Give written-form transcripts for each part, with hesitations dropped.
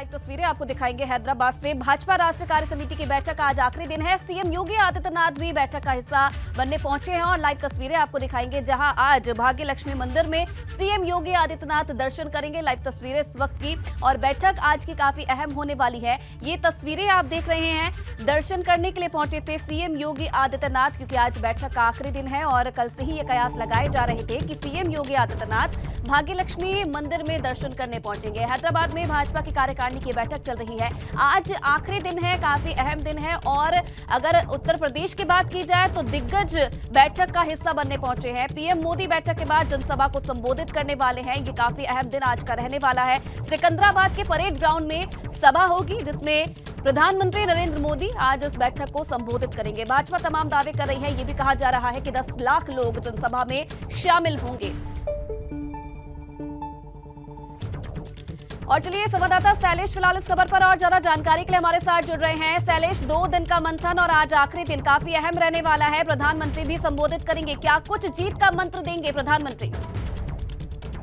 Live तस्वीरें आपको दिखाएंगे हैदराबाद से। भाजपा राष्ट्रीय कार्य समिति की बैठक आज आखिरी दिन है। सीएम योगी आदित्यनाथ भी बैठक का हिस्सा बनने पहुंचे हैं और लाइव तस्वीरें आपको दिखाएंगे, जहां आज भाग्य लक्ष्मी मंदिर में सीएम योगी आदित्यनाथ दर्शन करेंगे। लाइव तस्वीरें इस वक्त की, और बैठक आज की काफी अहम होने वाली है। ये तस्वीरें आप देख रहे हैं, दर्शन करने के लिए पहुंचे थे सीएम योगी आदित्यनाथ, क्योंकि आज बैठक का आखिरी दिन है और कल से ही ये कयास लगाए जा रहे थे कि सीएम योगी आदित्यनाथ भाग्य लक्ष्मी मंदिर में दर्शन करने पहुंचेंगे। हैदराबाद में भाजपा की कार्यकारिणी की बैठक चल रही है। आज आखिरी दिन है, काफी अहम दिन है। और अगर उत्तर प्रदेश की बात की जाए तो दिग्गज बैठक का हिस्सा बनने पहुंचे हैं। पीएम मोदी बैठक के बाद जनसभा को संबोधित करने वाले हैं। ये काफी अहम दिन आज का रहने वाला है। सिकंदराबाद के परेड ग्राउंड में सभा होगी, जिसमें प्रधानमंत्री नरेंद्र मोदी आज इस बैठक को संबोधित करेंगे। भाजपा तमाम दावे कर रही है। ये भी कहा जा रहा है कि 10 लाख लोग जनसभा में शामिल होंगे। और चलिए, संवाददाता शैलेश फिलहाल इस खबर पर और ज्यादा जानकारी के लिए हमारे साथ जुड़ रहे हैं। शैलेश, 2 दिन का मंथन और आज आखिरी दिन काफी अहम रहने वाला है। प्रधानमंत्री भी संबोधित करेंगे, क्या कुछ जीत का मंत्र देंगे प्रधानमंत्री?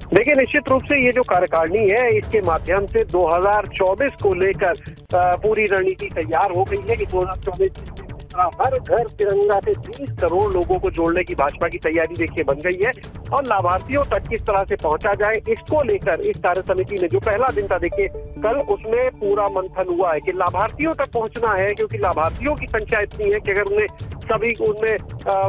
देखिए, निश्चित रूप से ये जो कार्यकारिणी है, इसके माध्यम से 2024 को लेकर पूरी रणनीति तैयार हो गई है कि 2024 हर घर तिरंगा से 30 करोड़ लोगों को जोड़ने की भाजपा की तैयारी देखिए बन गई है। और लाभार्थियों तक किस तरह से पहुंचा जाए, इसको लेकर इस कार्य समिति ने जो पहला दिन था, देखिए कल उसमें पूरा मंथन हुआ है कि लाभार्थियों तक पहुंचना है, क्योंकि लाभार्थियों की संख्या इतनी है कि अगर उन्हें सभी उनमें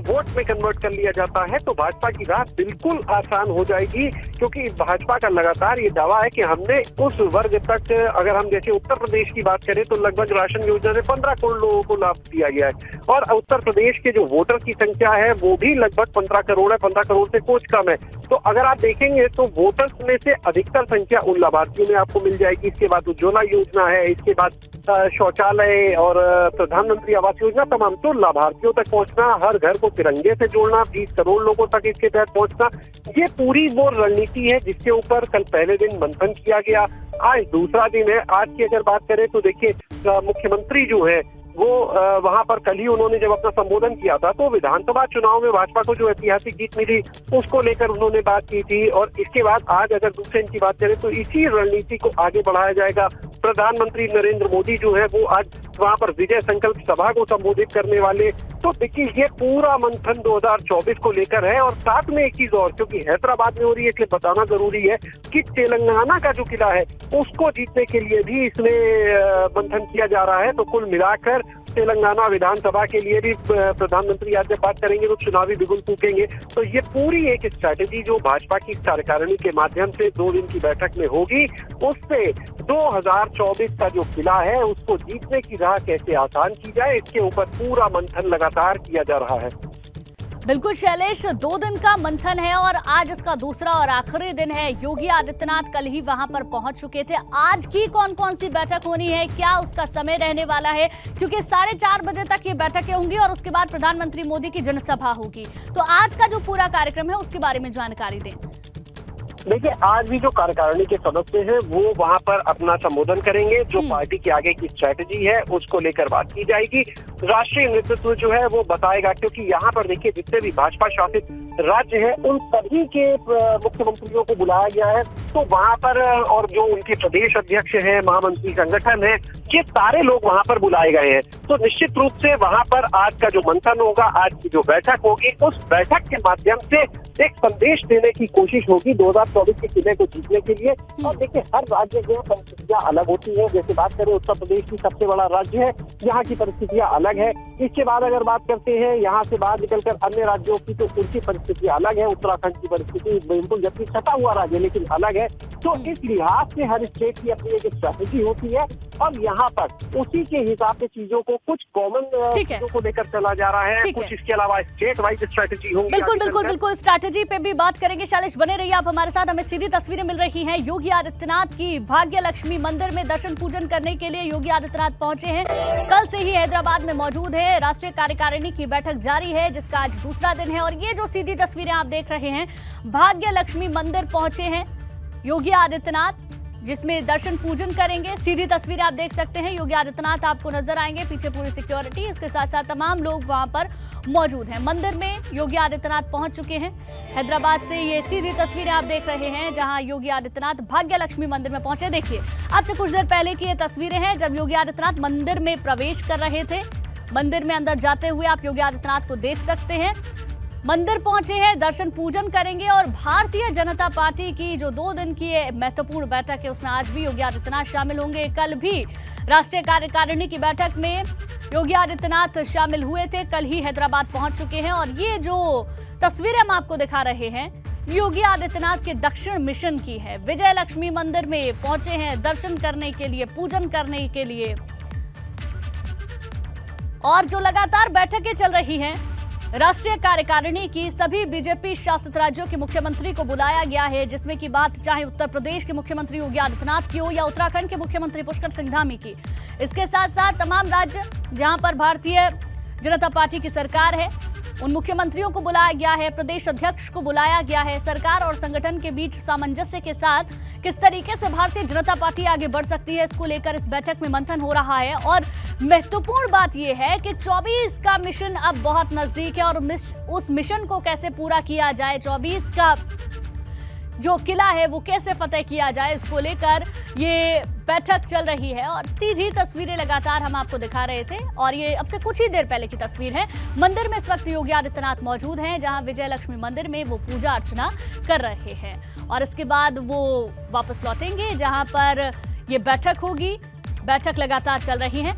वोट में कन्वर्ट कर लिया जाता है तो भाजपा की राह बिल्कुल आसान हो जाएगी। क्योंकि भाजपा का लगातार ये दावा है कि हमने उस वर्ग तक, अगर हम जैसे उत्तर प्रदेश की बात करें तो लगभग राशन योजना से 15 करोड़ लोगों को लाभ दिया गया है। और उत्तर प्रदेश के जो वोटर की संख्या है वो भी लगभग 15 करोड़ है, 15 करोड़ से कुछ कम है। तो अगर आप देखेंगे तो वोटर्स में से अधिकतर संख्या उन लाभार्थियों में आपको मिल जाएगी। इसके बाद उज्ज्वला योजना है, इसके बाद शौचालय और प्रधानमंत्री आवास योजना, तमाम तो लाभार्थियों तक पहुंचना, हर घर को तिरंगे से जोड़ना, 20 करोड़ लोगों तक इसके तहत पहुंचना, ये पूरी वो रणनीति है जिसके ऊपर कल पहले दिन मंथन किया गया। आज दूसरा दिन है। आज की अगर बात करें तो देखिए मुख्यमंत्री जो है वो वहां पर कल ही उन्होंने जब अपना संबोधन किया था तो विधानसभा चुनाव में भाजपा को जो ऐतिहासिक जीत मिली उसको लेकर उन्होंने बात की थी। और इसके बाद आज अगर दूसरे दिन की बात करें तो इसी रणनीति को आगे बढ़ाया जाएगा। प्रधानमंत्री नरेंद्र मोदी जो है वो आज वहां पर विजय संकल्प सभा को संबोधित करने वाले। तो देखिए, ये पूरा मंथन 2024 को लेकर है। और साथ में एक चीज और, क्योंकि हैदराबाद में हो रही है इसलिए बताना जरूरी है कि तेलंगाना का जो किला है उसको जीतने के लिए भी इसमें मंथन किया जा रहा है। तो कुल मिलाकर तेलंगाना विधानसभा के लिए भी प्रधानमंत्री आज जब बात करेंगे तो चुनावी बिगुल फूकेंगे। तो ये पूरी एक स्ट्रैटेजी जो भाजपा की कार्यकारिणी के माध्यम से 2 दिन की बैठक में होगी, उससे 2024 का जो किला है उसको जीतने की राह कैसे आसान की जाए, इसके ऊपर पूरा मंथन लगातार किया जा रहा है। बिल्कुल शैलेश, 2 दिन का मंथन है और आज इसका दूसरा और आखिरी दिन है। योगी आदित्यनाथ कल ही वहां पर पहुंच चुके थे। आज की कौन कौन सी बैठक होनी है, क्या उसका समय रहने वाला है? क्योंकि 4:30 बजे तक ये बैठकें होंगी और उसके बाद प्रधानमंत्री मोदी की जनसभा होगी। तो आज का जो पूरा कार्यक्रम है उसके बारे में जानकारी दें। देखिए, आज भी जो कार्यकारिणी के सदस्य हैं वो वहां पर अपना संबोधन करेंगे। जो पार्टी के आगे की स्ट्रैटेजी है उसको लेकर बात की जाएगी। राष्ट्रीय नेतृत्व जो है वो बताएगा, क्योंकि यहाँ पर देखिए जितने भी भाजपा शासित राज्य है उन सभी के मुख्यमंत्रियों को बुलाया गया है। तो वहां पर, और जो उनके प्रदेश अध्यक्ष हैं, महामंत्री संगठन है, ये सारे लोग वहां पर बुलाए गए हैं। तो निश्चित रूप से वहां पर आज का जो मंथन होगा, आज की जो बैठक होगी, उस बैठक के माध्यम से एक संदेश देने की कोशिश होगी 2024 के किले को जीतने के लिए। और देखिए, हर राज्य की परिस्थितियां अलग होती है। जैसे बात करें उत्तर प्रदेश की सबसे बड़ा राज्य है, यहाँ की परिस्थितियां अलग है। इसके बाद अगर बात करते हैं यहाँ से बाहर निकलकर अन्य राज्यों की, तो उनकी परिस्थिति अलग है। उत्तराखंड की परिस्थिति बिल्कुल, जबकि छटा हुआ राज्य लेकिन अलग है। तो इस लिहाज से हर स्टेट की अपनी एक स्ट्रैटेजी होती है और यहाँ पर उसी के हिसाब से चीजों को, कुछ कॉमन चीजों को लेकर चला जा रहा है, कुछ इसके अलावा स्टेट वाइज स्ट्रैटेजी होगी। बिल्कुल स्ट्रैटेजी पे भी बात करेंगे। शैलेश, बने रहिए आप हमारे साथ। हमें सीधी तस्वीरें मिल रही हैं योगी आदित्यनाथ की। भाग्य लक्ष्मी मंदिर में दर्शन पूजन करने के लिए योगी आदित्यनाथ पहुंचे हैं। कल से ही हैदराबाद में मौजूद है। राष्ट्रीय कार्यकारिणी की बैठक जारी है, जिसका आज दूसरा दिन है। और ये जो सीधी तस्वीरें आप देख रहे हैं, भाग्य लक्ष्मी मंदिर पहुंचे हैं योगी आदित्यनाथ। जिसमें दर्शन पूजन करेंगे। सीधी तस्वीरें आप देख सकते हैं, योगी आदित्यनाथ आपको नजर आएंगे, पीछे पूरी सिक्योरिटी, इसके साथ साथ तमाम लोग वहां पर मौजूद हैं। मंदिर में योगी आदित्यनाथ पहुंच चुके हैं। हैदराबाद से ये सीधी तस्वीरें आप देख रहे हैं, जहां योगी आदित्यनाथ भाग्य लक्ष्मी मंदिर में पहुंचे। देखिए, अब से कुछ देर पहले की ये तस्वीरें हैं जब योगी आदित्यनाथ मंदिर में प्रवेश कर रहे थे। मंदिर में अंदर जाते हुए आप योगी आदित्यनाथ को देख सकते हैं। मंदिर पहुंचे हैं, दर्शन पूजन करेंगे और भारतीय जनता पार्टी की जो 2 दिन की ये महत्वपूर्ण बैठक है उसमें आज भी योगी आदित्यनाथ शामिल होंगे। कल भी राष्ट्रीय कार्यकारिणी की बैठक में योगी आदित्यनाथ शामिल हुए थे, कल ही हैदराबाद पहुंच चुके हैं। और ये जो तस्वीरें हम आपको दिखा रहे हैं योगी आदित्यनाथ के दक्षिण मिशन की है। विजय लक्ष्मी मंदिर में पहुंचे हैं दर्शन करने के लिए, पूजन करने के लिए। और जो लगातार बैठकें चल रही हैं, राष्ट्रीय कार्यकारिणी की सभी बीजेपी शासित राज्यों के मुख्यमंत्री को बुलाया गया है, जिसमें की बात चाहे उत्तर प्रदेश के मुख्यमंत्री योगी आदित्यनाथ की हो या उत्तराखंड के मुख्यमंत्री पुष्कर सिंह धामी की। इसके साथ साथ तमाम राज्य जहां पर भारतीय जनता पार्टी की सरकार है उन मुख्यमंत्रियों को बुलाया गया है, प्रदेश अध्यक्ष को बुलाया गया है। सरकार और संगठन के बीच सामंजस्य के साथ किस तरीके से भारतीय जनता पार्टी आगे बढ़ सकती है, इसको लेकर इस बैठक में मंथन हो रहा है। और महत्वपूर्ण बात यह है कि 24 का मिशन अब बहुत नजदीक है और उस मिशन को कैसे पूरा किया जाए, 24 का जो किला है वो कैसे फतेह किया जाए, इसको लेकर ये बैठक चल रही है। और सीधी तस्वीरें लगातार हम आपको दिखा रहे थे और ये अब से कुछ ही देर पहले की तस्वीर है। मंदिर में इस वक्त योगी आदित्यनाथ मौजूद हैं, जहां विजय लक्ष्मी मंदिर में वो पूजा अर्चना कर रहे हैं और इसके बाद वो वापस लौटेंगे जहां पर ये बैठक होगी। बैठक लगातार चल रही है।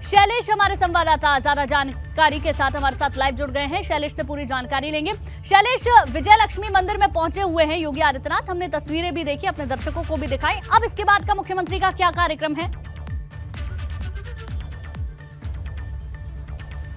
शैलेश हमारे संवाददाता ज्यादा जानकारी के साथ हमारे साथ लाइव जुड़ गए हैं, शैलेश से पूरी जानकारी लेंगे। शैलेश, विजय लक्ष्मी मंदिर में पहुंचे हुए हैं योगी आदित्यनाथ, हमने तस्वीरें भी देखी, अपने दर्शकों को भी दिखाई। अब इसके बाद का मुख्यमंत्री का क्या कार्यक्रम है?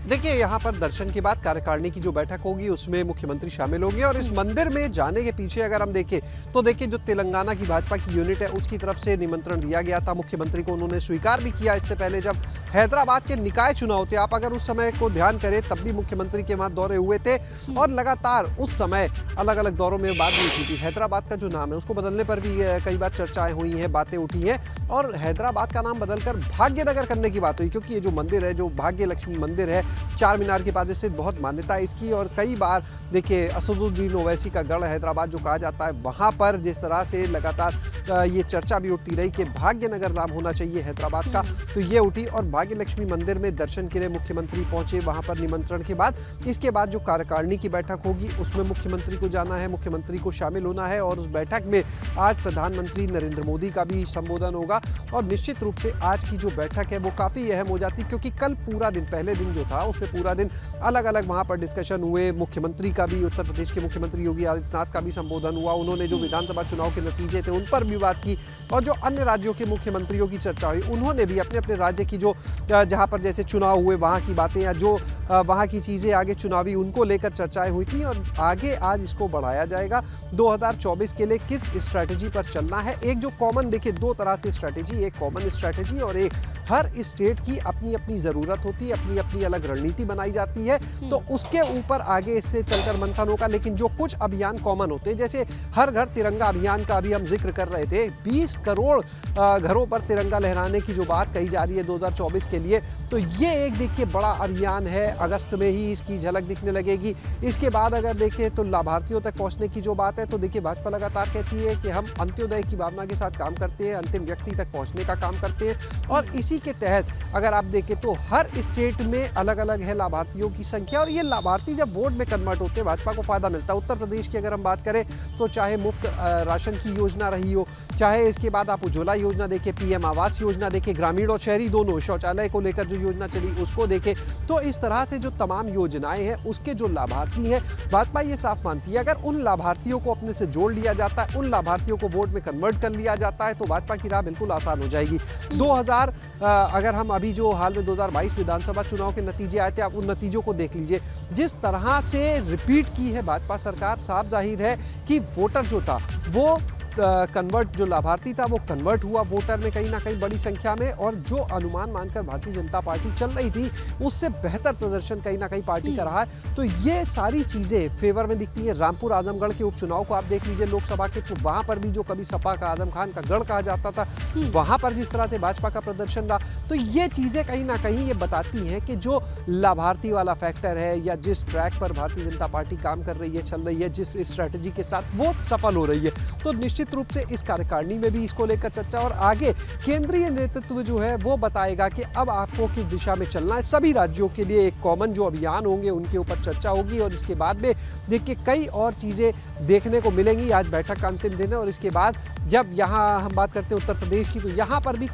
देखिए, यहाँ पर दर्शन के बाद कार्यकारिणी की जो बैठक होगी उसमें मुख्यमंत्री शामिल होंगे और इस मंदिर में जाने के पीछे अगर हम देखें तो देखिए जो तेलंगाना की भाजपा की यूनिट है उसकी तरफ से निमंत्रण दिया गया था मुख्यमंत्री को, उन्होंने स्वीकार भी किया। इससे पहले जब हैदराबाद के निकाय चुनाव थे, आप अगर उस समय को ध्यान करें तब भी मुख्यमंत्री के वहाँ दौरे हुए थे और लगातार उस समय अलग अलग दौरों में बात भी की थी। हैदराबाद का जो नाम है उसको बदलने पर भी कई बार चर्चाएं हुई हैं, बातें उठी हैं और हैदराबाद का नाम बदलकर भाग्यनगर करने की बात हुई, क्योंकि ये जो मंदिर है, जो भाग्य लक्ष्मी मंदिर है, चार मीनार के पास स्थित, बहुत मान्यता है इसकी। और कई बार देखिए असदुद्दीन ओवैसी का गढ़ हैदराबाद जो कहा जाता है, वहां पर जिस तरह से लगातार ये चर्चा भी उठती रही कि भाग्यनगर नाम होना चाहिए हैदराबाद का, तो ये उठी और भाग्य लक्ष्मी मंदिर में दर्शन के लिए मुख्यमंत्री पहुंचे वहां पर निमंत्रण के बाद। इसके बाद जो कार्यकारिणी की बैठक होगी उसमें मुख्यमंत्री को जाना है, मुख्यमंत्री को शामिल होना है और उस बैठक में आज प्रधानमंत्री नरेंद्र मोदी का भी संबोधन होगा। और निश्चित रूप से आज की जो बैठक है वो काफी अहम हो जाती, क्योंकि कल पूरा दिन, पहले दिन जो था उसमें पूरा दिन अलग अलग वहां पर डिस्कशन हुए। मुख्यमंत्री का भी, उत्तर प्रदेश के मुख्यमंत्री योगी आदित्यनाथ का भी संबोधन हुआ, उन्होंने जो विधानसभा चुनाव के नतीजे थे उन पर भी बात की और जो अन्य राज्यों के मुख्यमंत्रियों की चर्चा हुई, उन्होंने भी अपने अपने राज्य की जो जहां पर जैसे चुनाव हुए वहां की बातें या जो वहां की चीजें आगे चुनावी उनको लेकर चर्चाएं हुई थी। और आगे आज इसको बढ़ाया जाएगा, 2024 के लिए किस स्ट्रैटेजी पर चलना है। एक जो कॉमन, देखिए 2 तरह से स्ट्रैटेजी, एक कॉमन स्ट्रैटेजी और एक हर स्टेट की अपनी अपनी जरूरत होती है, अपनी अपनी अलग रणनीति बनाई जाती है, तो उसके ऊपर आगे इससे चलकर मंथन होगा। लेकिन जो कुछ अभियान कॉमन होते हैं, जैसे हर घर तिरंगा अभियान का अभी हम जिक्र कर रहे थे, 20 करोड़ घरों पर तिरंगा लहराने की जो बात कही जा रही है 2024 के लिए, तो ये एक देखिए बड़ा अभियान है। अगस्त में ही इसकी झलक दिखने लगेगी। इसके बाद अगर देखें तो लाभार्थियों तक पहुंचने की जो बात है, तो देखिए भाजपा लगातार कहती है कि हम अंत्योदय की भावना के साथ काम करते हैं, अंतिम व्यक्ति तक पहुंचने का काम करते हैं और इसी के तहत अगर आप देखें तो हर स्टेट में अलग अलग है लाभार्थियों की संख्या और ये लाभार्थी जब वोट में कन्वर्ट होते हैं भाजपा को फायदा मिलता है। उत्तर प्रदेश की अगर हम बात करें तो चाहे मुफ्त राशन की योजना रही हो, चाहे इसके बाद आप उज्ज्वला योजना देखें, पीएम आवास योजना देखें, ग्रामीण और शहरी दोनों, शौचालय को लेकर जो योजना चली उसको देखें, तो इस तरह से जो तमाम योजनाएं हैं उसके जो लाभार्थी हैं, भाजपा ये साफ मानती है अगर उन लाभार्थियों को अपने से जोड़ लिया जाता है, उन लाभार्थियों को वोट में कन्वर्ट कर लिया जाता है, तो भाजपा की राह बिल्कुल आसान हो जाएगी। 2000 अगर हम अभी जो हाल में 2022 विधानसभा चुनाव के नतीजे आए थे, आप उन नतीजों को देख लीजिए, जिस तरह से रिपीट की है भाजपा सरकार, साफ जाहिर है कि वोटर जो था वो कन्वर्ट जो लाभार्थी था वो कन्वर्ट हुआ वोटर में कहीं ना कहीं बड़ी संख्या में, और जो अनुमान मानकर भारतीय जनता पार्टी चल रही थी उससे बेहतर प्रदर्शन कहीं ना कहीं पार्टी का रहा है। तो ये सारी चीजें फेवर में दिखती है। रामपुर आजमगढ़ के उपचुनाव को आप देख लीजिए लोकसभा के, तो वहां पर भी जो कभी सपा का आजम खान का गढ़ कहा जाता था, वहां पर जिस तरह से भाजपा का प्रदर्शन रहा, तो ये चीजें कहीं ना कहीं ये बताती हैं कि जो लाभार्थी वाला फैक्टर है या जिस ट्रैक पर भारतीय जनता पार्टी काम कर रही है, चल रही है, जिस स्ट्रैटेजी के साथ वो सफल हो रही है, तो निश्चित रूप से इस कार्यकारिणी में भी इसको लेकर चर्चा, और आगे केंद्रीय नेतृत्व जो है वो बताएगा कि अब आपको किस दिशा में चलना है। सभी राज्यों के लिए एक कॉमन जो अभियान होंगे उनके ऊपर चर्चा होगी, और इसके बाद में देखिए कई और चीजें देखने को मिलेंगी। आज बैठक का अंतिम दिन है, और इसके बाद जब यहाँ हम बात करते हैं उत्तर प्रदेश की, तो यहाँ पर भी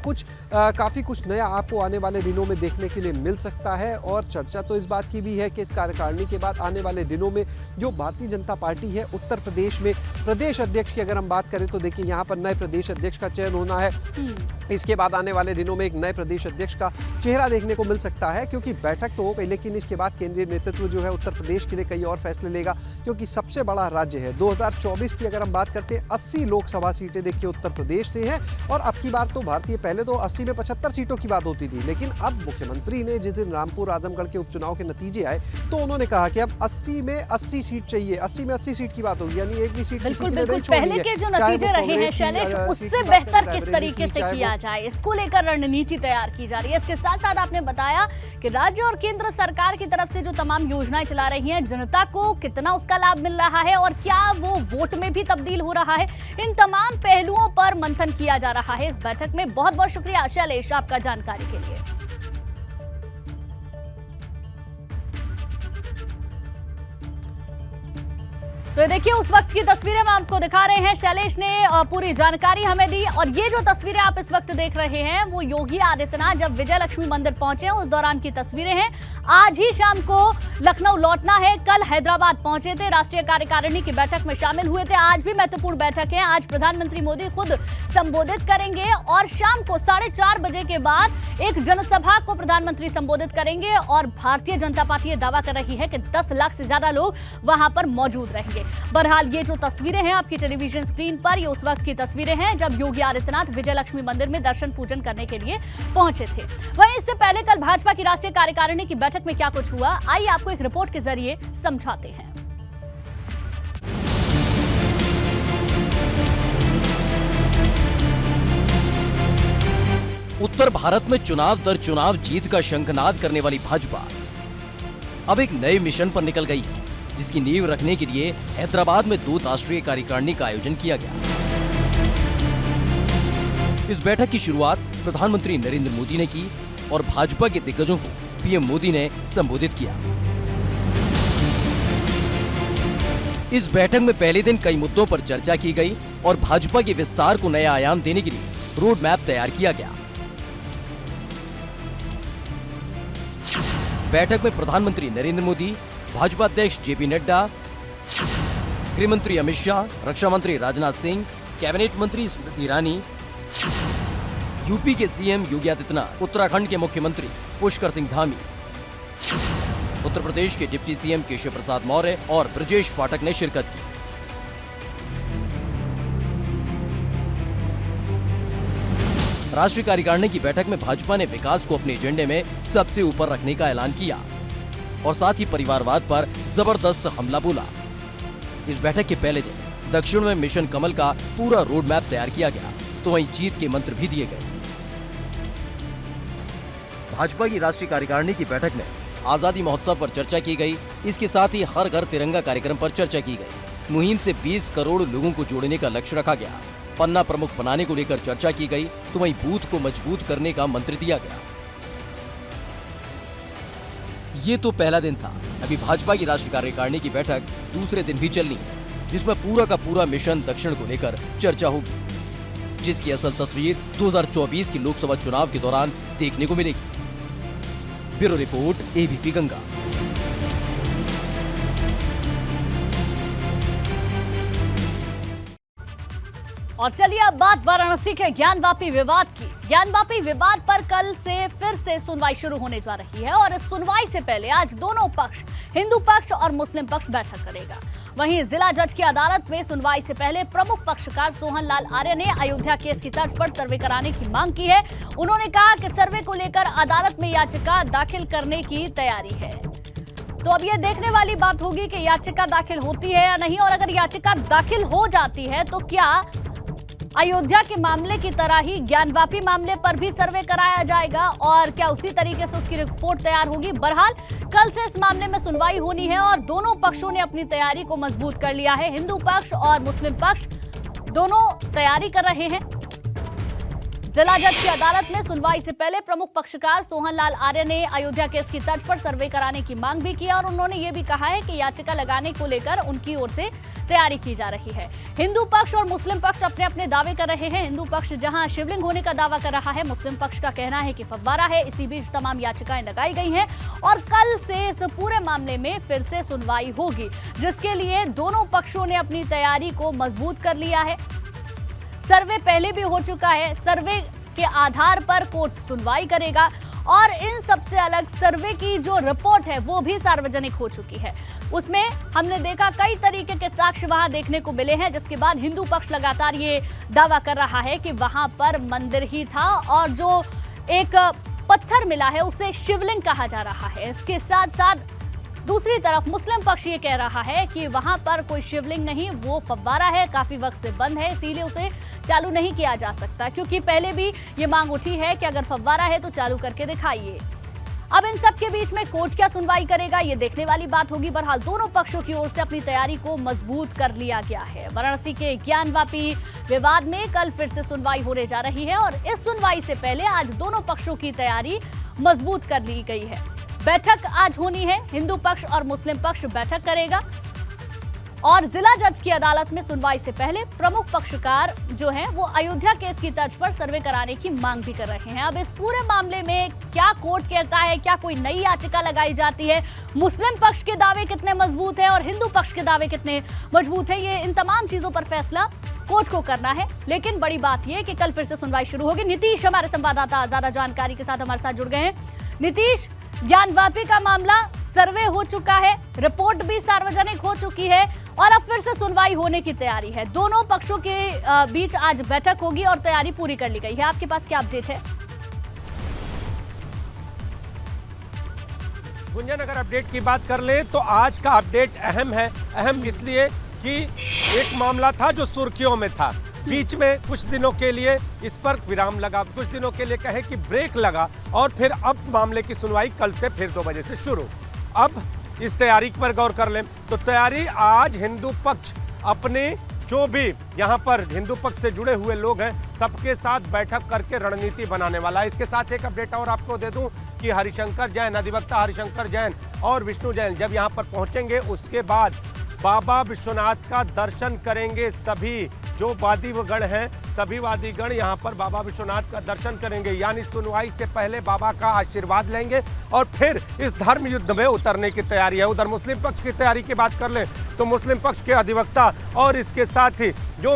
काफी कुछ नया आपको आने वाले दिनों में देखने के लिए मिल सकता है। और चर्चा तो इस बात की भी है कि इस कार्यकारिणी के बाद आने वाले दिनों में जो भारतीय जनता पार्टी है उत्तर प्रदेश में प्रदेश अध्यक्ष की अगर हम बात करें तो देखिए यहाँ पर नए प्रदेश अध्यक्ष का चयन होना है। इसके बाद आने वाले दिनों में एक नए प्रदेश अध्यक्ष का चेहरा देखने को मिल सकता है, क्योंकि बैठक तो हो गई, लेकिन इसके बाद केंद्रीय नेतृत्व जो है उत्तर प्रदेश के लिए कई और फैसले लेगा, क्योंकि सबसे बड़ा राज्य है। 2024 की अगर हम बात करते हैं 80 लोकसभा सीटें देखिए उत्तर प्रदेश से हैं, और अब की बार तो भारतीय पहले तो 80 में 75 सीटों की बात होती थी, लेकिन अब मुख्यमंत्री ने जिस दिन रामपुर आजमगढ़ के उपचुनाव के नतीजे आए तो उन्होंने कहा कि अब 80 में 80 सीट चाहिए, 80 में 80 सीट की बात होगी, यानी एक भी सीट किसी की नहीं छोड़नी है। पहले के जो नतीजे रहे हैं शैलेश, उससे बेहतर किस तरीके से किया जाए, इसको लेकर रणनीति तैयार की जा रही है। इसके साथ साथ आपने बताया कि राज्य और केंद्र सरकार की तरफ से जो तमाम योजनाएं चला रही हैं, जनता को कितना उसका लाभ मिल रहा है और क्या वो वोट में भी तब्दील हो रहा है, इन तमाम पहलुओं पर मंथन किया जा रहा है इस बैठक में। बहुत बहुत शुक्रिया शैलेश आपका जानकारी के लिए। तो देखिए उस वक्त की तस्वीरें हम आपको दिखा रहे हैं, शैलेश ने पूरी जानकारी हमें दी, और ये जो तस्वीरें आप इस वक्त देख रहे हैं वो योगी आदित्यनाथ जब विजय लक्ष्मी मंदिर पहुंचे उस दौरान की तस्वीरें हैं। आज ही शाम को लखनऊ लौटना है, कल हैदराबाद पहुंचे थे, राष्ट्रीय कार्यकारिणी की बैठक में शामिल हुए थे। आज भी महत्वपूर्ण बैठक है, आज प्रधानमंत्री मोदी खुद संबोधित करेंगे, और शाम को 4:30 बजे के बाद एक जनसभा को प्रधानमंत्री संबोधित करेंगे, और भारतीय जनता पार्टी ये दावा कर रही है कि 10 लाख से ज्यादा लोग वहां पर मौजूद रहेंगे। बहरहाल ये जो तस्वीरें हैं आपकी टेलीविजन स्क्रीन पर, ये उस वक्त की तस्वीरें हैं जब योगी आदित्यनाथ विजय लक्ष्मी मंदिर में दर्शन पूजन करने के लिए पहुंचे थे। वहीं इससे पहले कल भाजपा की राष्ट्रीय कार्यकारिणी की बैठक में क्या कुछ हुआ, आइए आपको एक रिपोर्ट के जरिए समझाते हैं। उत्तर भारत में चुनाव दर चुनाव जीत का शंखनाद करने वाली भाजपा अब एक नए मिशन पर निकल गई है, जिसकी नींव रखने के लिए हैदराबाद में 2 राष्ट्रीय कार्यकारिणी का आयोजन किया गया। इस बैठक की शुरुआत प्रधानमंत्री नरेंद्र मोदी ने की और भाजपा के दिग्गजों को पीएम मोदी ने संबोधित किया। इस बैठक में पहले दिन कई मुद्दों पर चर्चा की गई और भाजपा के विस्तार को नया आयाम देने के लिए रोड मैप तैयार किया गया। बैठक में प्रधानमंत्री नरेंद्र मोदी, भाजपा अध्यक्ष जेपी नड्डा, गृह मंत्री अमित शाह, रक्षा मंत्री राजनाथ सिंह, कैबिनेट मंत्री स्मृति ईरानी, यूपी के सीएम योगी आदित्यनाथ, उत्तराखंड के मुख्यमंत्री पुष्कर सिंह धामी, उत्तर प्रदेश के डिप्टी सीएम केशव प्रसाद मौर्य और ब्रजेश पाठक ने शिरकत की। राष्ट्रीय कार्यकारिणी की बैठक में भाजपा ने विकास को अपने एजेंडे में सबसे ऊपर रखने का ऐलान किया और साथ ही परिवारवाद पर जबरदस्त हमला बोला। इस बैठक के पहले दिन दक्षिण में मिशन कमल का पूरा रोड मैप तैयार किया गया, तो वहीं जीत के मंत्र भी दिए गए। भाजपा की राष्ट्रीय कार्यकारिणी की बैठक में आजादी महोत्सव पर चर्चा की गई। इसके साथ ही हर घर तिरंगा कार्यक्रम पर चर्चा की गई। मुहिम से 20 करोड़ लोगों को जोड़ने का लक्ष्य रखा गया। पन्ना प्रमुख बनाने को लेकर चर्चा की गई, तो वहीं बूथ को मजबूत करने का मंत्र दिया गया। ये तो पहला दिन था। अभी भाजपा की राष्ट्रीय कार्यकारिणी की बैठक दूसरे दिन भी चलनी है, जिसमें पूरा का पूरा मिशन दक्षिण को लेकर चर्चा होगी, जिसकी असल तस्वीर 2024 के लोकसभा चुनाव के दौरान देखने को मिलेगी। Bureau report, ABP Ganga. और चलिए अब बात वाराणसी के ज्ञानवापी विवाद की। ज्ञानवापी विवाद पर कल से फिर से सुनवाई शुरू होने जा रही है और इस सुनवाई से पहले आज दोनों पक्ष, हिंदू पक्ष और मुस्लिम पक्ष बैठक करेगा। वहीं जिला जज की अदालत में सुनवाई से पहले प्रमुख पक्षकार सोहन लाल आर्य ने अयोध्या केस की तर्ज पर सर्वे कराने की मांग की है। उन्होंने कहा कि सर्वे को लेकर अदालत में याचिका दाखिल करने की तैयारी है। तो अब यह देखने वाली बात होगी कि याचिका दाखिल होती है या नहीं, और अगर याचिका दाखिल हो जाती है तो क्या अयोध्या के मामले की तरह ही ज्ञानवापी मामले पर भी सर्वे कराया जाएगा और क्या उसी तरीके से उसकी रिपोर्ट तैयार होगी। बहरहाल कल से इस मामले में सुनवाई होनी है और दोनों पक्षों ने अपनी तैयारी को मजबूत कर लिया है। हिंदू पक्ष और मुस्लिम पक्ष दोनों तैयारी कर रहे हैं। जिला जज की अदालत में सुनवाई से पहले प्रमुख पक्षकार सोहन लाल आर्य ने अयोध्या केस की तर्ज पर सर्वे कराने की मांग भी की और उन्होंने ये भी कहा है कि याचिका लगाने को लेकर उनकी ओर से तैयारी की जा रही है। हिंदू पक्ष और मुस्लिम पक्ष अपने अपने दावे कर रहे हैं। हिंदू पक्ष जहां शिवलिंग होने का दावा कर रहा है, मुस्लिम पक्ष का कहना है कि फव्वारा है। इसी बीच तमाम याचिकाएं लगाई गई हैं और कल से इस पूरे मामले में फिर से सुनवाई होगी, जिसके लिए दोनों पक्षों ने अपनी तैयारी को मजबूत कर लिया है। सर्वे पहले भी हो चुका है। सर्वे के आधार पर कोर्ट सुनवाई करेगा और इन सबसे अलग सर्वे की जो रिपोर्ट है वो भी सार्वजनिक हो चुकी है। उसमें हमने देखा कई तरीके के साक्ष्य वहां देखने को मिले हैं, जिसके बाद हिंदू पक्ष लगातार ये दावा कर रहा है कि वहां पर मंदिर ही था और जो एक पत्थर मिला है उसे शिवलिंग कहा जा रहा है। इसके साथ साथ दूसरी तरफ मुस्लिम पक्ष ये कह रहा है कि वहां पर कोई शिवलिंग नहीं, वो फव्वारा है, काफी वक्त से बंद है, इसीलिए उसे चालू नहीं किया जा सकता, क्योंकि पहले भी ये मांग उठी है कि अगर फव्वारा है तो चालू करके दिखाइए। अब इन सब के बीच में कोर्ट क्या सुनवाई करेगा ये देखने वाली बात होगी। बहरहाल दोनों पक्षों की ओर से अपनी तैयारी को मजबूत कर लिया गया है। वाराणसी के ज्ञानवापी विवाद में कल फिर से सुनवाई होने जा रही है और इस सुनवाई से पहले आज दोनों पक्षों की तैयारी मजबूत कर ली गई है। बैठक आज होनी है, हिंदू पक्ष और मुस्लिम पक्ष बैठक करेगा और जिला जज की अदालत में सुनवाई से पहले प्रमुख पक्षकार जो हैं वो अयोध्या केस की तर्ज पर सर्वे कराने की मांग भी कर रहे हैं। अब इस पूरे मामले में क्या कोर्ट कहता है, क्या कोई नई याचिका लगाई जाती है, मुस्लिम पक्ष के दावे कितने मजबूत है और हिंदू पक्ष के दावे कितने मजबूत है, ये इन तमाम चीजों पर फैसला कोर्ट को करना है। लेकिन बड़ी बात यह कि कल फिर से सुनवाई शुरू होगी। नीतीश हमारे संवाददाता ज्यादा जानकारी के साथ हमारे साथ जुड़ गए हैं। नीतीश, ज्ञानवापी का मामला सर्वे हो चुका है, रिपोर्ट भी सार्वजनिक हो चुकी है और अब फिर से सुनवाई होने की तैयारी है। दोनों पक्षों के बीच आज बैठक होगी और तैयारी पूरी कर ली गई है। आपके पास क्या अपडेट है? गुंजन, अगर अपडेट की बात कर ले तो आज का अपडेट अहम है। अहम इसलिए कि एक मामला था जो सुर्खियों में था, बीच में कुछ दिनों के लिए इस पर विराम लगा, कुछ दिनों के लिए कहे कि ब्रेक लगा और फिर अब मामले की सुनवाई कल से फिर 2 बजे से शुरू। अब इस तैयारी पर गौर कर लें तो तैयारी आज हिंदू पक्ष अपने जो भी यहाँ पर हिंदू पक्ष से जुड़े हुए लोग हैं सबके साथ बैठक करके रणनीति बनाने वाला है। इसके साथ एक अपडेट और आपको दे दूं कि हरिशंकर जैन, अधिवक्ता हरिशंकर जैन और विष्णु जैन जब यहाँ पर पहुँचेंगे उसके बाद बाबा विश्वनाथ का दर्शन करेंगे। सभी जो वादीगण हैं, सभी वादीगण यहाँ पर बाबा विश्वनाथ का दर्शन करेंगे, यानी सुनवाई से पहले बाबा का आशीर्वाद लेंगे और फिर इस धर्म युद्ध में उतरने की तैयारी है। उधर मुस्लिम पक्ष की तैयारी की बात कर लें तो मुस्लिम पक्ष के अधिवक्ता और इसके साथ ही जो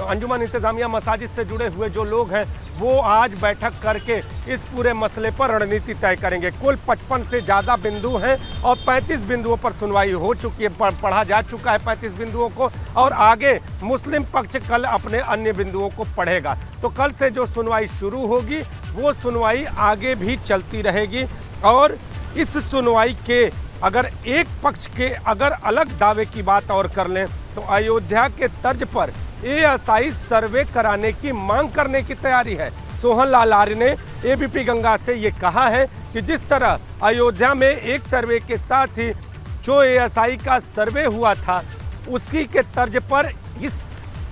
अंजुमन इंतजामिया मसाजिद से जुड़े हुए जो लोग हैं वो आज बैठक करके इस पूरे मसले पर रणनीति तय करेंगे। कुल 55 से ज़्यादा बिंदु हैं और 35 बिंदुओं पर सुनवाई हो चुकी है, पढ़ा जा चुका है 35 बिंदुओं को और आगे मुस्लिम पक्ष कल अपने अन्य बिंदुओं को पढ़ेगा। तो कल से जो सुनवाई शुरू होगी वो सुनवाई आगे भी चलती रहेगी और इस सुनवाई के अगर एक पक्ष के अगर अलग दावे की बात और कर लें तो अयोध्या के तर्ज पर एएसआई सर्वे कराने की मांग करने की तैयारी है। सोहन लाल आर्य ने एबीपी गंगा से ये कहा है कि जिस तरह अयोध्या में एक सर्वे के साथ ही जो एएसआई का सर्वे हुआ था उसी के तर्ज पर इस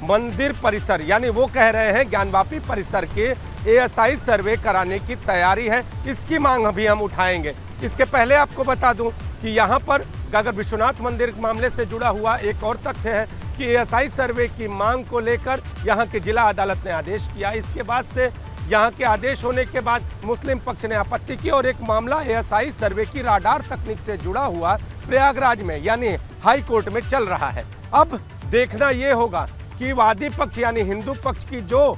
मंदिर परिसर यानी वो कह रहे हैं ज्ञानवापी परिसर के एएसआई सर्वे कराने की तैयारी है। इसकी मांग अभी हम उठाएंगे। इसके पहले आपको बता दूं कि यहाँ पर अगर विश्वनाथ मंदिर मामले से जुड़ा हुआ एक और तथ्य है कि एएसआई सर्वे की मांग को लेकर यहाँ के जिला अदालत ने आदेश किया। इसके बाद से यहाँ के आदेश होने के बाद मुस्लिम पक्ष ने आपत्ति की और एक मामला एएसआई सर्वे की राडार तकनीक से जुड़ा हुआ प्रयागराज में यानी हाई कोर्ट में चल रहा है। अब देखना ये होगा कि वादी पक्ष यानी हिंदू पक्ष की जो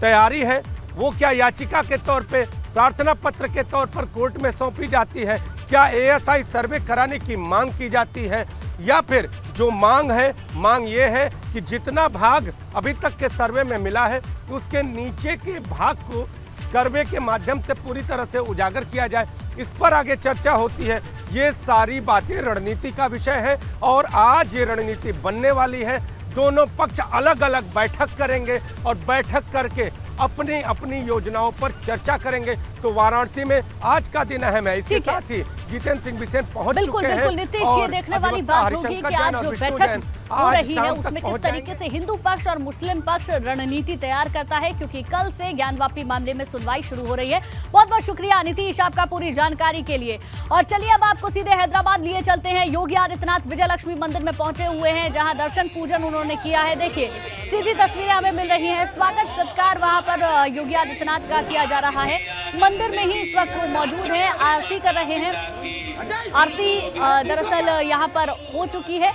तैयारी है वो क्या याचिका के तौर पे, प्रार्थना पत्र के तौर पर कोर्ट में सौंपी जाती है? क्या एएसआई सर्वे कराने की मांग की जाती है? या फिर जो मांग है, मांग ये है कि जितना भाग अभी तक के सर्वे में मिला है उसके नीचे के भाग को सर्वे के माध्यम से पूरी तरह से उजागर किया जाए, इस पर आगे चर्चा होती है। ये सारी बातें रणनीति का विषय है और आज ये रणनीति बनने वाली है। दोनों पक्ष अलग अलग बैठक करेंगे और बैठक करके अपनी अपनी योजनाओं पर चर्चा करेंगे। तो वाराणसी में आज का दिन अहम है। इसके साथ ही जितेंद्र सिंह बिसेन पहुंच चुके हैं। बिल्कुल नीतीश, ये देखने वाली बात होगी कि आज जो बैठक हो रही है उसमें किस तरीके से हिंदू पक्ष और मुस्लिम पक्ष रणनीति तैयार करता है, क्योंकि कल से ज्ञानवापी मामले में सुनवाई शुरू हो रही है। बहुत बहुत शुक्रिया नीतीश आपका पूरी जानकारी के लिए। और चलिए अब आपको सीधे हैदराबाद लिए चलते हैं। योगी आदित्यनाथ विजय लक्ष्मी मंदिर में पहुंचे हुए हैं, जहां दर्शन पूजन उन्होंने किया है। देखिए सीधी तस्वीरें हमें मिल रही है। स्वागत सत्कार वहां पर योगी आदित्यनाथ का किया जा रहा है। मंदिर में ही इस वक्त मौजूद हैं, आरती कर रहे हैं। आरती दरअसल यहाँ पर हो चुकी है,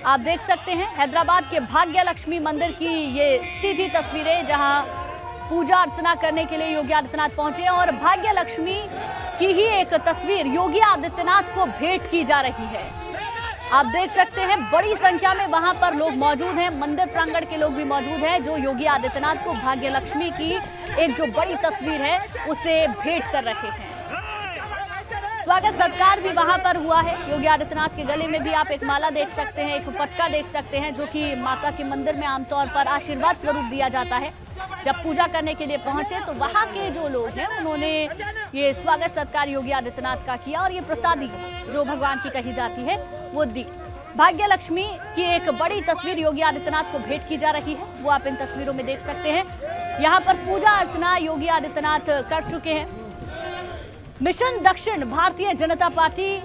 आप देख सकते हैं। हैदराबाद के भाग्य लक्ष्मी मंदिर की ये सीधी तस्वीरें, जहां पूजा अर्चना करने के लिए योगी आदित्यनाथ पहुंचे और भाग्य लक्ष्मी की ही एक तस्वीर योगी आदित्यनाथ को भेंट की जा रही है। आप देख सकते हैं बड़ी संख्या में वहां पर लोग मौजूद हैं, मंदिर प्रांगण के लोग भी मौजूद हैं, जो योगी आदित्यनाथ को भाग्य लक्ष्मी की एक जो बड़ी तस्वीर है उसे भेंट कर रहे हैं। स्वागत सत्कार भी वहां पर हुआ है। योगी आदित्यनाथ के गले में भी आप एक माला देख सकते हैं, एक पटका देख सकते हैं, जो कि माता के मंदिर में आमतौर पर आशीर्वाद स्वरूप दिया जाता है। जब पूजा करने के लिए पहुंचे तो वहां के जो लोग हैं उन्होंने ये स्वागत सत्कार योगी आदित्यनाथ का किया और ये प्रसादी जो भगवान की कही जाती है वो दी। भाग्य लक्ष्मी की एक बड़ी तस्वीर योगी आदित्यनाथ को भेंट की जा रही है, वो आप इन तस्वीरों में देख सकते हैं। यहाँ पर पूजा अर्चना योगी आदित्यनाथ कर चुके हैं। मिशन दक्षिण भारतीय जनता पार्टी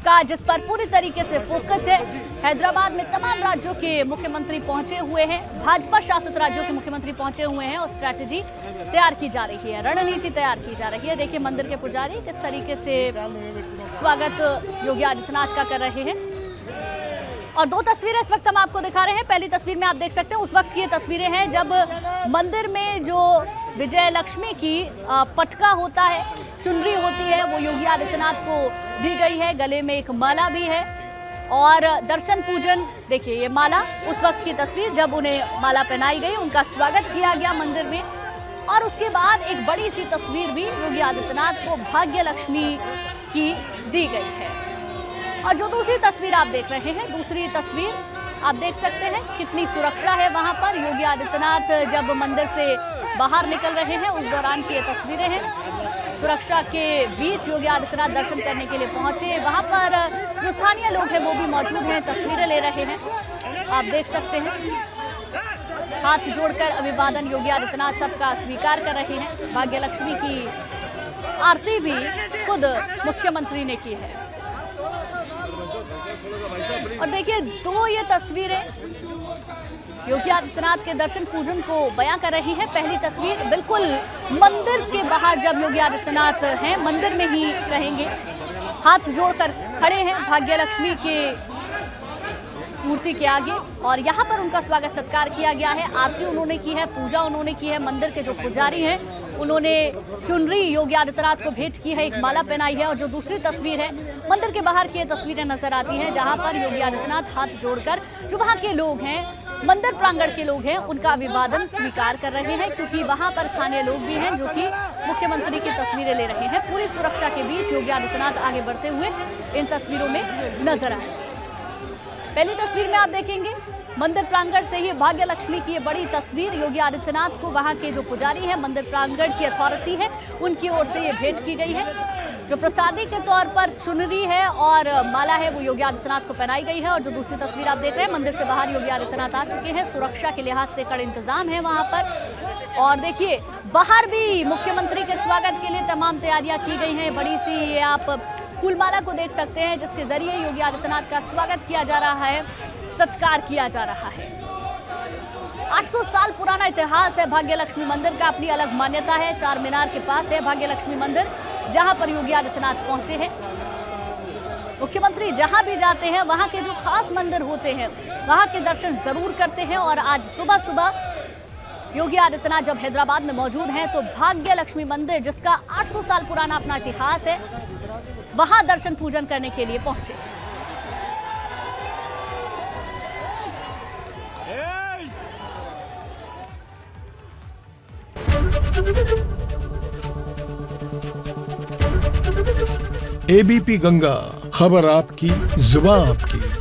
का जिस पर पूरी तरीके से फोकस है। हैदराबाद में तमाम राज्यों के मुख्यमंत्री पहुंचे हुए हैं, भाजपा शासित राज्यों के मुख्यमंत्री पहुंचे हुए हैं और स्ट्रैटेजी तैयार की जा रही है, रणनीति तैयार की जा रही है। देखिए मंदिर के पुजारी किस तरीके से स्वागत योगी आदित्यनाथ का कर रहे हैं। और दो तस्वीरें इस वक्त हम आपको दिखा रहे हैं। पहली तस्वीर में आप देख सकते हैं उस वक्त की ये तस्वीरें हैं जब मंदिर में जो विजय लक्ष्मी की पटका होता है, चुनरी होती है, वो योगी आदित्यनाथ को दी गई है। गले में एक माला भी है और दर्शन पूजन, देखिए ये माला उस वक्त की तस्वीर जब उन्हें माला पहनाई गई, उनका स्वागत किया गया मंदिर में। और उसके बाद एक बड़ी सी तस्वीर भी योगी आदित्यनाथ को भाग्य लक्ष्मी की दी गई है। और जो दूसरी तस्वीर आप देख रहे हैं, दूसरी तस्वीर आप देख सकते हैं कितनी सुरक्षा है वहां पर। योगी आदित्यनाथ जब मंदिर से बाहर निकल रहे हैं उस दौरान की ये तस्वीरें हैं। सुरक्षा के बीच योगी आदित्यनाथ दर्शन करने के लिए पहुंचे। वहां पर जो स्थानीय लोग हैं वो भी मौजूद हैं, तस्वीरें ले रहे हैं, आप देख सकते हैं। हाथ जोड़कर अभिवादन योगी आदित्यनाथ सबका स्वीकार कर रहे हैं। भाग्य लक्ष्मी की आरती भी खुद मुख्यमंत्री ने की है। और देखिए दो ये तस्वीरें योगी आदित्यनाथ के दर्शन पूजन को बयां कर रही है। पहली तस्वीर बिल्कुल मंदिर के बाहर जब योगी आदित्यनाथ हैं, मंदिर में ही रहेंगे, हाथ जोड़कर खड़े हैं भाग्य लक्ष्मी के मूर्ति के आगे और यहाँ पर उनका स्वागत सत्कार किया गया है। आरती उन्होंने की है, पूजा उन्होंने की है। मंदिर के जो पुजारी हैं उन्होंने चुनरी योगी आदित्यनाथ को भेंट की है, एक माला पहनाई है। और जो दूसरी तस्वीर है मंदिर के बाहर की तस्वीरें नजर आती हैं, जहाँ पर योगी आदित्यनाथ हाथ जोड़कर जो वहाँ के लोग हैं, मंदिर प्रांगण के लोग हैं, उनका अभिवादन स्वीकार कर रहे हैं, क्योंकि वहाँ पर स्थानीय लोग भी हैं जो कि मुख्यमंत्री की तस्वीरें ले रहे हैं। पूरी सुरक्षा के बीच योगी आदित्यनाथ आगे बढ़ते हुए इन तस्वीरों में नजर आए। पहली तस्वीर में आप देखेंगे मंदिर प्रांगण से ही भाग्य लक्ष्मी की ये बड़ी तस्वीर योगी आदित्यनाथ को वहां के जो पुजारी हैं, मंदिर प्रांगण की अथॉरिटी है, उनकी ओर से ये भेंट की गई है। जो प्रसादी के तौर पर चुनरी है और माला है वो योगी आदित्यनाथ को पहनाई गई है। और जो दूसरी तस्वीर आप देख रहे हैं, मंदिर से बाहर योगी आदित्यनाथ आ चुके हैं। सुरक्षा के लिहाज से कड़े इंतजाम है वहां पर। और देखिए बाहर भी मुख्यमंत्री के स्वागत के लिए तमाम तैयारियां की गई हैं। बड़ी सी आप फूलमाला को देख सकते हैं जिसके जरिए योगी आदित्यनाथ का स्वागत किया जा रहा है, सत्कार किया जा रहा है। 800 साल पुराना इतिहास है भाग्य लक्ष्मी मंदिर का, अपनी अलग मान्यता है। चार मीनार के पास है भाग्य लक्ष्मी मंदिर, जहां पर योगी आदित्यनाथ पहुंचे हैं। मुख्यमंत्री जहां भी जाते हैं वहां के जो खास मंदिर होते हैं वहां के दर्शन जरूर करते हैं। और आज सुबह सुबह योगी आदित्यनाथ जब हैदराबाद में मौजूद हैं तो भाग्य लक्ष्मी मंदिर, जिसका 800 साल पुराना अपना इतिहास है, वहां दर्शन पूजन करने के लिए पहुंचे। एबीपी गंगा, खबर आपकी, जुबान आपकी।